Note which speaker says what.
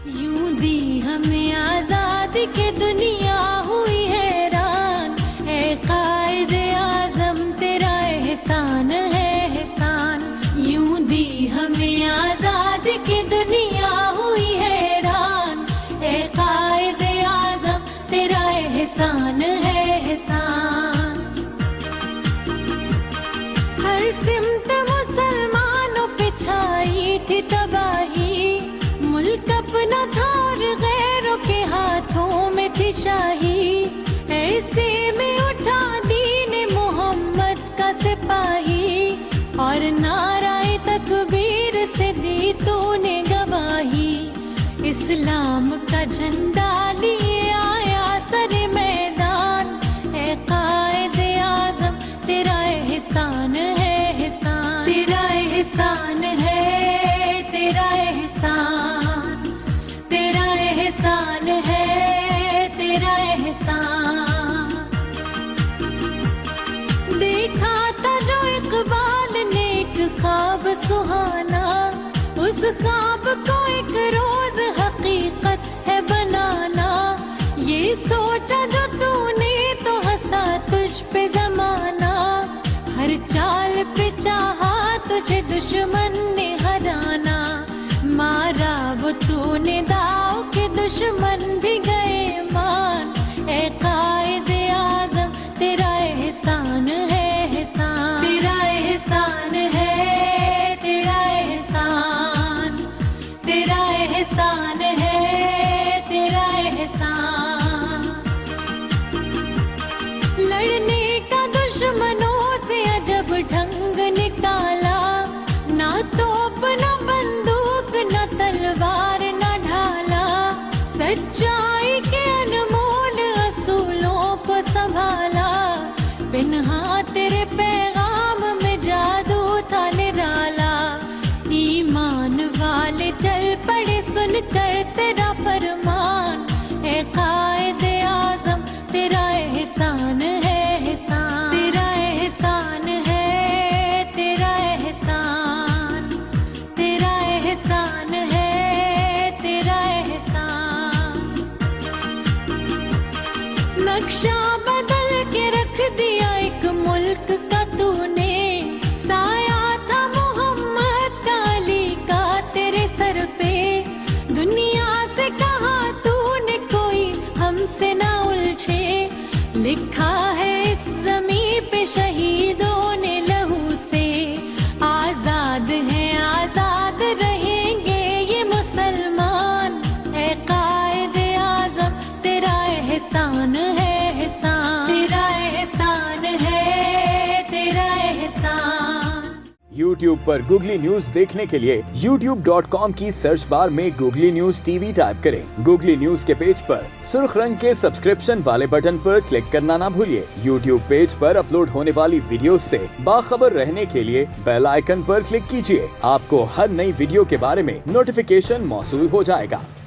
Speaker 1: यूं दी हमें आजादी के दुनिया हुई हैरान, ए कायदे आजम तेरा एहसान है एहसान। यूं दी हमें आजादी की दुनिया हुई हैरान, ए कायदे आजम तेरा एहसान है एहसान। हर सिमत मुसलमानों पे छाई थी तबाही, मुल्क अपना था और गैरों के हाथों में थी शाही। ऐसे में उठा दीन मोहम्मद का सिपाही, और नाराए तकबीर से दी तूने गवाही। इस्लाम का झंडा लिए आया सरे मैदान, ए कायदे आजम तेरा एहसान है एहसान। तेरा एहसान है तेरा एहसान, तेरा एहसान है तेरा एहसान। देखा था जो इकबाल ने एक ख्वाब सुहाना, उस ख्वाब को एक रोज हकीकत है बनाना। ये सोचा जो तूने तो हंसा तुझ पे जमाना, हर चाल पे चाहा तुझे दुश्मन ने हराना। मारा वो तूने दाव के दुश्मन भी गए मान, ए कायदे आजम तेरा एहसान है एहसान। तेरा एहसान है तेरा एहसान, तेरा एहसान है तेरा एहसान। लड़ने का दुश्मनों से अजब ढंग निकाला, ना तोप ना बंदूक ना तलवार ना ढाला। सच्चाई के अनमोल असूलों को संभाला, पिन्हा तेरे पैगाम में जादू था निराला। ईमान वाले चल पड़े सुनकर तेरा फरमान, ए कायदे आजम तेरा एहसान है एहसान। तेरा एहसान है तेरा एहसान, तेरा एहसान है तेरा एहसान। नक्शा बदल के रख दिया एक मुल्क का तूने, साया था मोहम्मद का अली का तेरे सर पे। दुनिया से कहा तूने कोई हमसे ना उलझे, लिखा है इस ज़मीं पे शहीदों ने लहू से। आजाद हैं आजाद रहेंगे ये मुसलमान, ए कायदे आजम तेरा एहसान है एहसान। तेरा एहसान है तेरा एहसान।
Speaker 2: YouTube पर गूगली न्यूज देखने के लिए youtube.com की सर्च बार में गूगली न्यूज टीवी टाइप करें। गूगली न्यूज के पेज पर सुर्ख रंग के सब्सक्रिप्शन वाले बटन पर क्लिक करना ना भूलिए। YouTube पेज पर अपलोड होने वाली वीडियो से बाखबर रहने के लिए बेल आइकन पर क्लिक कीजिए। आपको हर नई वीडियो के बारे में नोटिफिकेशन मौसूल हो जाएगा।